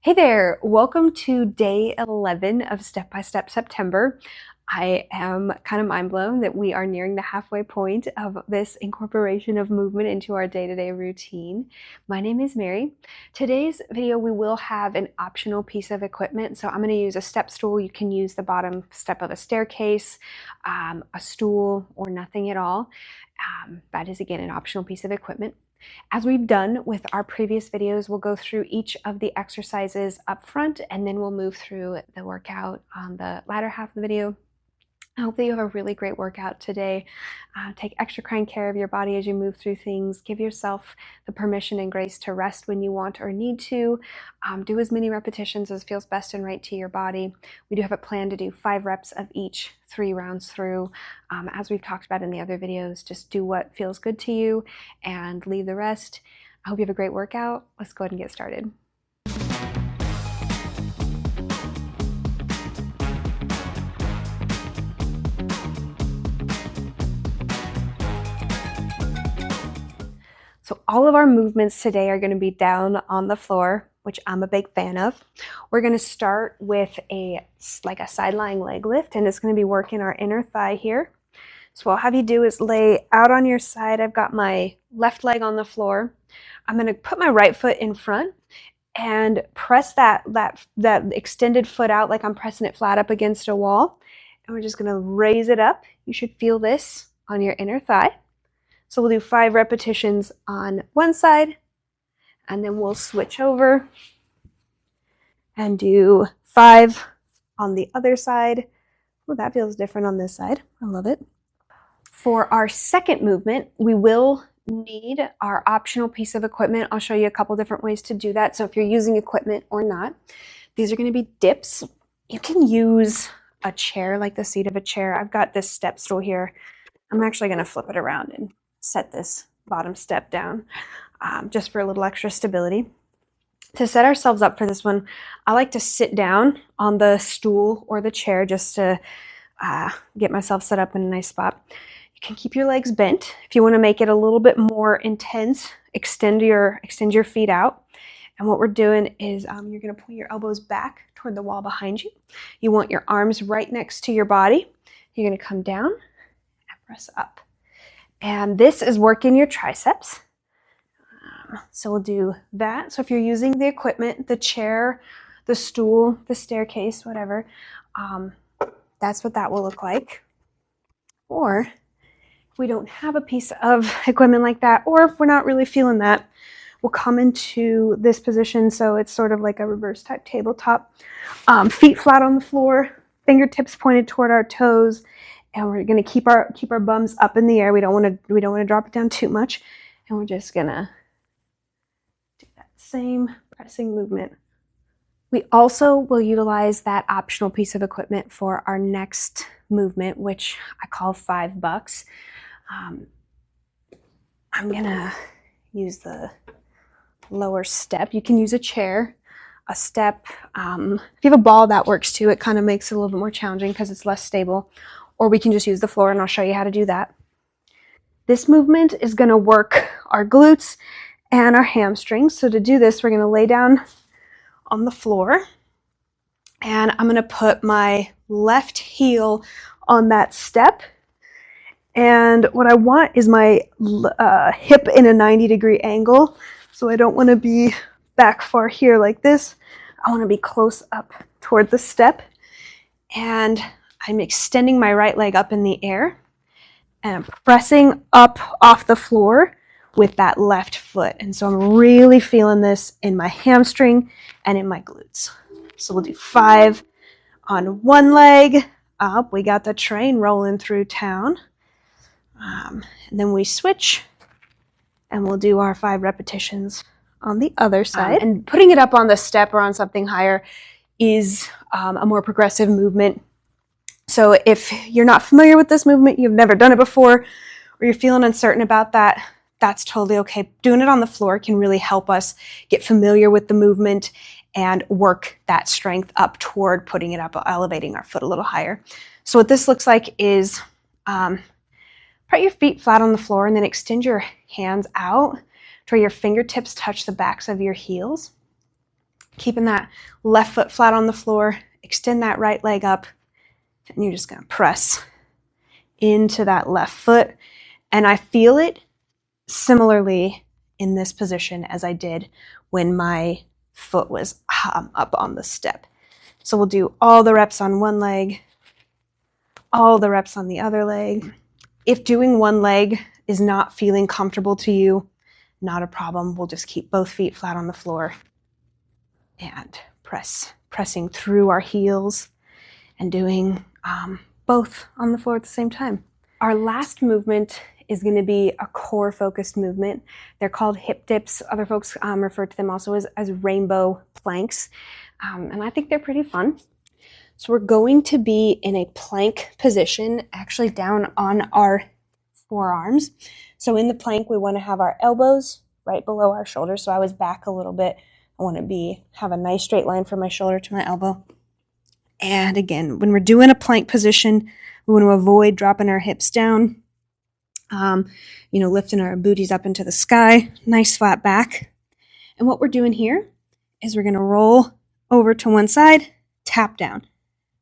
Hey there, welcome to day 11 of Step by Step September. I am kind of mind blown that we are nearing the halfway point of this incorporation of movement into our day-to-day routine. My name is Mary. Today's video we will have an optional piece of equipment. So I'm going to use a step stool. You can use the bottom step of a staircase, a stool, or nothing at all. That is again an optional piece of equipment. As we've done with our previous videos, we'll go through each of the exercises up front and then we'll move through the workout on the latter half of the video. I hope that you have a really great workout today. Take extra kind care of your body as you move through things. Give yourself the permission and grace to rest when you want or need to. Do as many repetitions as feels best and right to your body. We do have a plan to do 5 reps of each, 3 rounds through. As we've talked about in the other videos, just do what feels good to you and leave the rest. I hope you have a great workout. Let's go ahead and get started. So all of our movements today are going to be down on the floor, which I'm a big fan of. We're going to start with a side-lying leg lift, and it's going to be working our inner thigh here. So what I'll have you do is lay out on your side. I've got my left leg on the floor. I'm going to put my right foot in front and press that extended foot out like I'm pressing it flat up against a wall. And we're just going to raise it up. You should feel this on your inner thigh. So we'll do 5 repetitions on one side, and then we'll switch over and do 5 on the other side. Oh, that feels different on this side. I love it. For our second movement, we will need our optional piece of equipment. I'll show you a couple different ways to do that. So if you're using equipment or not, these are going to be dips. You can use a chair, like the seat of a chair. I've got this step stool here. I'm actually going to flip it around and set this bottom step down just for a little extra stability. To set ourselves up for this one, I like to sit down on the stool or the chair just to get myself set up in a nice spot. You can keep your legs bent. If you want to make it a little bit more intense, extend your feet out. And what we're doing is you're going to pull your elbows back toward the wall behind you. You want your arms right next to your body. You're going to come down and press up. And this is working your triceps. So we'll do that. So if you're using the equipment, the chair, the stool, the staircase, whatever, that's what that will look like. Or if we don't have a piece of equipment like that, or if we're not really feeling that, we'll come into this position. So it's sort of like a reverse type tabletop. Feet flat on the floor, fingertips pointed toward our toes. And we're going to keep our bums up in the air. We don't want to drop it down too much. And we're just going to do that same pressing movement. We also will utilize that optional piece of equipment for our next movement, which I call $5. I'm going to use the lower step. You can use a chair, a step. If you have a ball, that works too. It kind of makes it a little bit more challenging because it's less stable. Or we can just use the floor, and I'll show you how to do that. This movement is going to work our glutes and our hamstrings. So to do this, we're going to lay down on the floor, and I'm going to put my left heel on that step. And what I want is my hip in a 90-degree angle. So I don't want to be back far here like this. I want to be close up toward the step. And I'm extending my right leg up in the air and I'm pressing up off the floor with that left foot. And so I'm really feeling this in my hamstring and in my glutes. So we'll do 5 on one leg. Up, we got the train rolling through town. And then we switch and we'll do our 5 repetitions on the other side. And putting it up on the step or on something higher is a more progressive movement. So if you're not familiar with this movement, you've never done it before, or you're feeling uncertain about that, that's totally okay. Doing it on the floor can really help us get familiar with the movement and work that strength up toward putting it up, elevating our foot a little higher. So what this looks like is put your feet flat on the floor and then extend your hands out to where your fingertips touch the backs of your heels. Keeping that left foot flat on the floor, extend that right leg up, and you're just gonna press into that left foot. And I feel it similarly in this position as I did when my foot was up on the step. So we'll do all the reps on one leg, all the reps on the other leg. If doing one leg is not feeling comfortable to you, not a problem. We'll just keep both feet flat on the floor and pressing through our heels and doing both on the floor at the same time. Our last movement is going to be a core focused movement. They're called hip dips. Other folks refer to them also as rainbow planks. And I think they're pretty fun. So we're going to be in a plank position, actually down on our forearms. So in the plank, we want to have our elbows right below our shoulders. So I was back a little bit. I want to have a nice straight line from my shoulder to my elbow. And again, when we're doing a plank position, we want to avoid dropping our hips down, lifting our booties up into the sky, nice flat back. And what we're doing here is we're going to roll over to one side, tap down.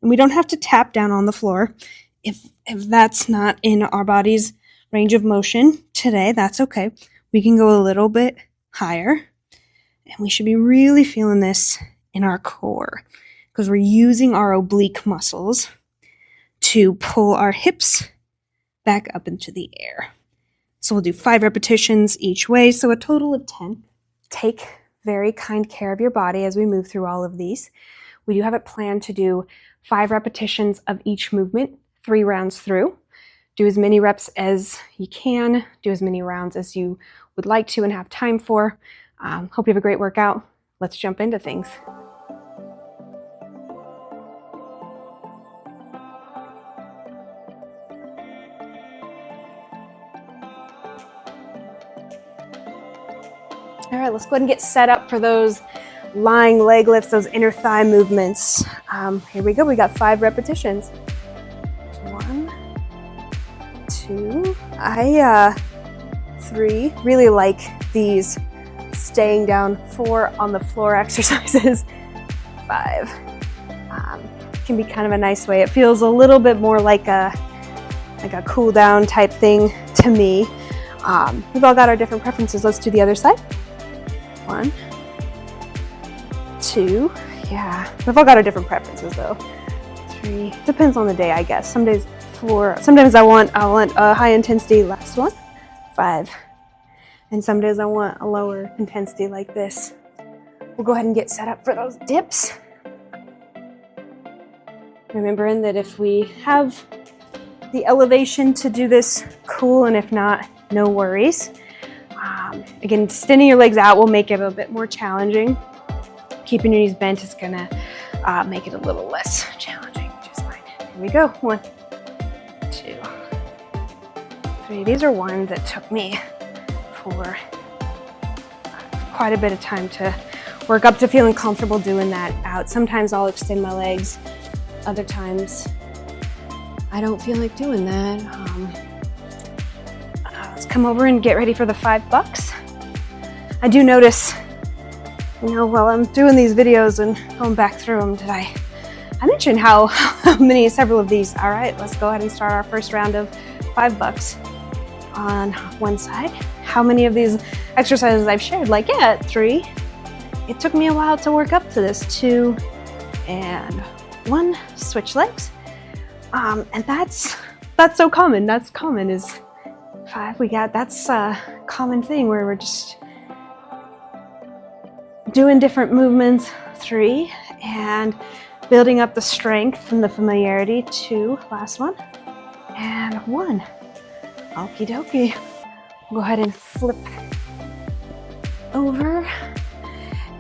And we don't have to tap down on the floor. If that's not in our body's range of motion today, that's okay. We can go a little bit higher. And we should be really feeling this in our core because we're using our oblique muscles to pull our hips back up into the air. So we'll do 5 repetitions each way, so a total of 10. Take very kind care of your body as we move through all of these. We do have it planned to do 5 repetitions of each movement, 3 rounds through. Do as many reps as you can, do as many rounds as you would like to and have time for. Hope you have a great workout. Let's jump into things. All right, let's go ahead and get set up for those lying leg lifts, those inner thigh movements. Here we go. We got 5 repetitions. 1, 2, 3. Really like these staying down 4 on the floor exercises. 5. Can be kind of a nice way. It feels a little bit more like a cool down type thing to me. We've all got our different preferences. Let's do the other side. 1, 2. Yeah, we've all got our different preferences though. 3. Depends on the day, I guess. Some days 4. Sometimes I want a high intensity last one. 5. And some days I want a lower intensity like this. We'll go ahead and get set up for those dips. Remembering that if we have the elevation to do this, cool, and if not, no worries. Again, extending your legs out will make it a bit more challenging. Keeping your knees bent is gonna make it a little less challenging, which is fine. Here we go. 1, 2, 3. These are ones that took me for quite a bit of time to work up to feeling comfortable doing that out. Sometimes I'll extend my legs. Other times I don't feel like doing that. Let's come over and get ready for the $5. I do notice, while I'm doing these videos and going back through them, did I mentioned how several of these. All right, let's go ahead and start our first round of $5 on one side. How many of these exercises I've shared? 3. It took me a while to work up to this. 2 and 1. Switch legs. And that's so common. That's common is 5. That's a common thing where we're just doing different movements. 3 and building up the strength and the familiarity. 2, last one, and 1. Okie dokie. Go ahead and flip over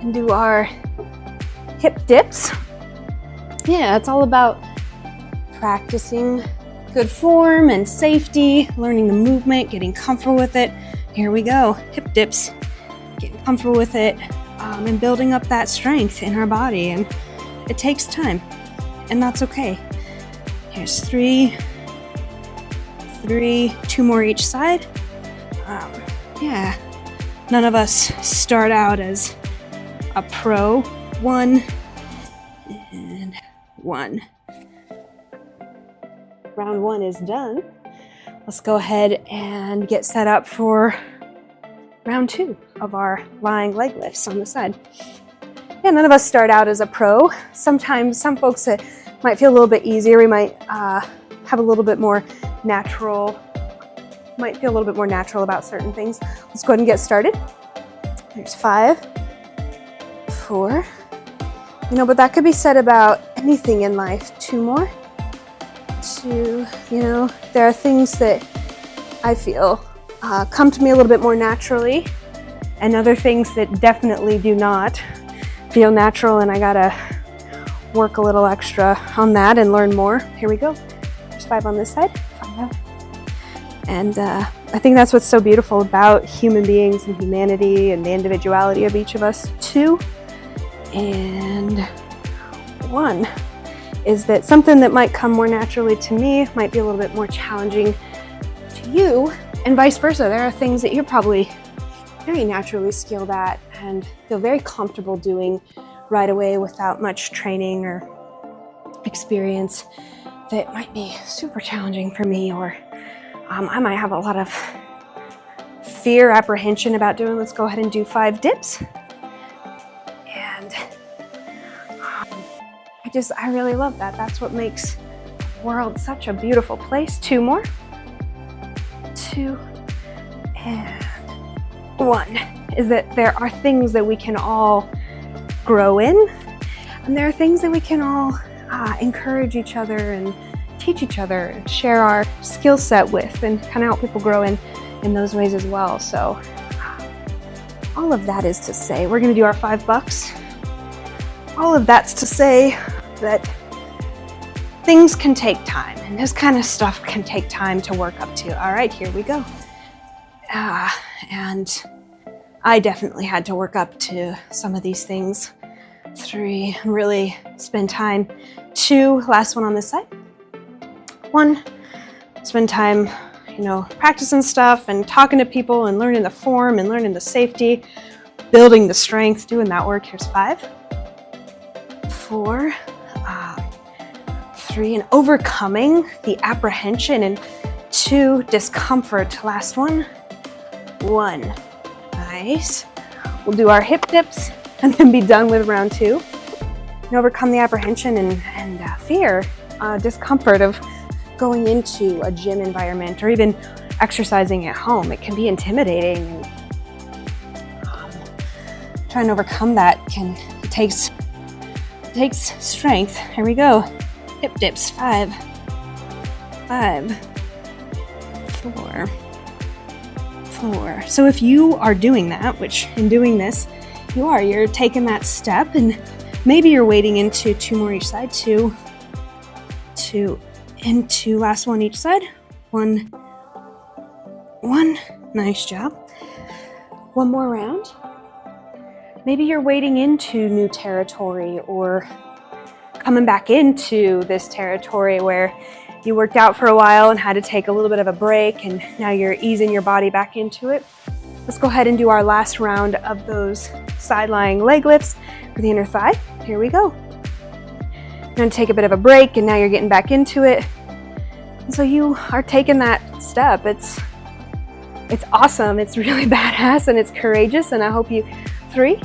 and do our hip dips. Yeah, it's all about practicing good form and safety, learning the movement, getting comfortable with it. Here we go, hip dips, getting comfortable with it, and building up that strength in our body. And it takes time, and that's okay. Here's 3, 2 more each side. None of us start out as a pro 1 and 1. Round 1 is done. Let's go ahead and get set up for round 2 of our lying leg lifts on the side. Yeah, none of us start out as a pro. Sometimes some folks it might feel a little bit easier. We might have a little bit more natural, might feel a little bit more natural about certain things. Let's go ahead and get started. There's 5, 4. You know, but that could be said about anything in life. 2 more. 2, you know, there are things that I feel come to me a little bit more naturally, and other things that definitely do not feel natural, and I gotta work a little extra on that and learn more. Here we go. There's 5 on this side. 5. And I think that's what's so beautiful about human beings and humanity and the individuality of each of us. 2 and 1 is that something that might come more naturally to me might be a little bit more challenging to you, and vice versa. There are things that you're probably very naturally skilled at and feel very comfortable doing right away without much training or experience that might be super challenging for me, or I might have a lot of fear, apprehension about doing. Let's go ahead and do 5 dips. And I really love that. That's what makes the world such a beautiful place. 2 more. 2 and 1 is that there are things that we can all grow in, and there are things that we can all encourage each other and teach each other and share our skill set with, and kind of help people grow in those ways as well. So all of that is to say, we're going to do our $5. All of that's to say that things can take time, and this kind of stuff can take time to work up to. All right, here we go. And I definitely had to work up to some of these things. 3, really spend time. 2, last one on this side. 1, spend time, you know, practicing stuff and talking to people and learning the form and learning the safety, building the strength, doing that work. Here's 5, 4, 3, and overcoming the apprehension, and 2, discomfort. Last one. 1. Nice. We'll do our hip dips and then be done with round 2. And overcome the apprehension and fear, discomfort of going into a gym environment or even exercising at home. It can be intimidating, and trying to overcome that it takes strength. Here we go. Hip dips. 5, 5, 4, 4. So if you are doing that, which in doing this, you're taking that step, and maybe you're wading into 2 more each side. 2, and 2, last one each side. 1, 1. Nice job. 1 more round. Maybe you're wading into new territory, or coming back into this territory where you worked out for a while and had to take a little bit of a break, and now you're easing your body back into it. Let's go ahead and do our last round of those side-lying leg lifts for the inner thigh. Here we go. You're going to take a bit of a break, and now you're getting back into it. And so you are taking that step. It's awesome. It's really badass, and it's courageous, and I hope you 3,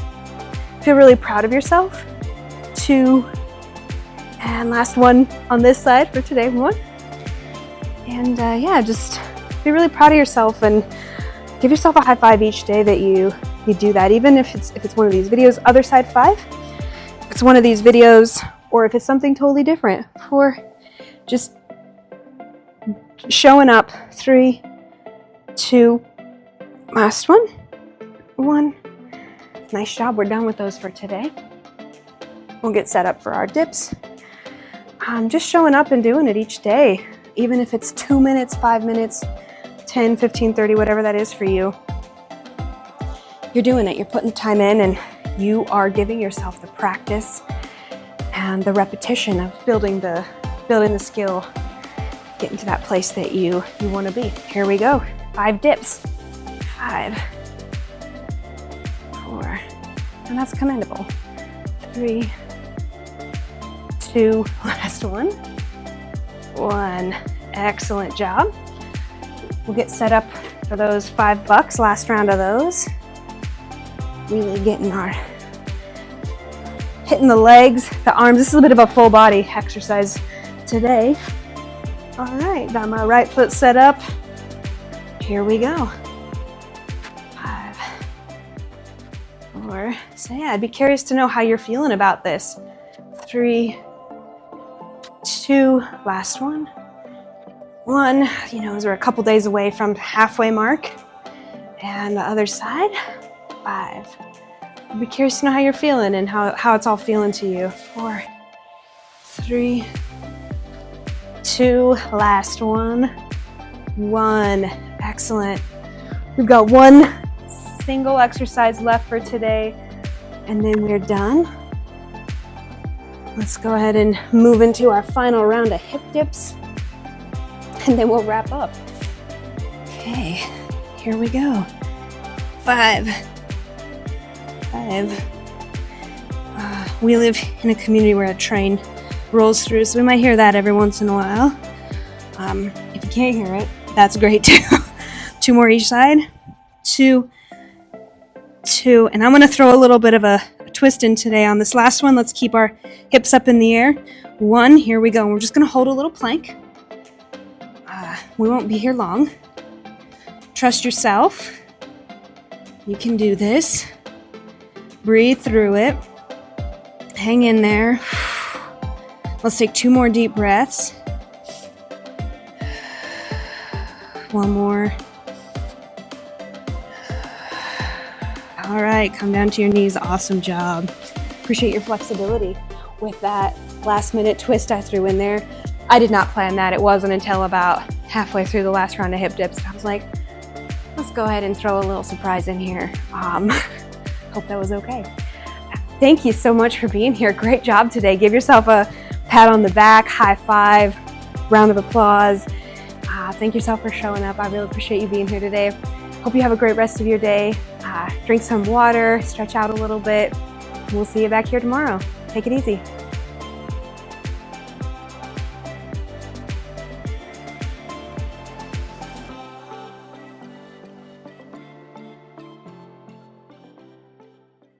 feel really proud of yourself. 2, and last one on this side for today. 1. And yeah, just be really proud of yourself and give yourself a high five each day that you do that, even if it's one of these videos. Other side 5, if it's one of these videos, or if it's something totally different, for just showing up. 3, 2, last one. 1. Nice job. We're done with those for today. We'll get set up for our dips. Just showing up and doing it each day, even if it's 2 minutes, 5 minutes, 10, 15, 30, whatever that is for you. You're doing it. You're putting the time in, and you are giving yourself the practice and the repetition of building the skill, getting to that place that you want to be. Here we go. 5 dips. 5, 4, and that's commendable. 3, 2, last one. 1. Excellent job. We'll get set up for those $5, last round of those. Really getting hitting the legs, the arms. This is a bit of a full body exercise today. All right, got my right foot set up. Here we go. 5, 4. So yeah, I'd be curious to know how you're feeling about this. 3, 2, last one. 1, you know, as we're a couple days away from the halfway mark. And the other side. 5. I'd be curious to know how you're feeling and how it's all feeling to you. 4, 3, 2, last one. 1, excellent. We've got one single exercise left for today, and then we're done. Let's go ahead and move into our final round of hip dips, and then we'll wrap up. Okay, here we go. 5. We live in a community where a train rolls through, so we might hear that every once in a while. If you can't hear it, that's great too. 2 more each side. 2, 2, and I'm going to throw a little bit of a twist in today on this last one. Let's keep our hips up in the air. 1, here we go. We're just going to hold a little plank. We won't be here long. Trust yourself. You can do this. Breathe through it. Hang in there. Let's take 2 more deep breaths. 1 more. All right, come down to your knees. Awesome job. Appreciate your flexibility with that last minute twist I threw in there. I did not plan that. It wasn't until about halfway through the last round of hip dips I was like, let's go ahead and throw a little surprise in here. Hope that was okay. Thank you so much for being here. Great job today. Give yourself a pat on the back, high five, round of applause. Thank yourself for showing up. I really appreciate you being here today. Hope you have a great rest of your day. Drink some water, stretch out a little bit. We'll see you back here tomorrow. Take it easy.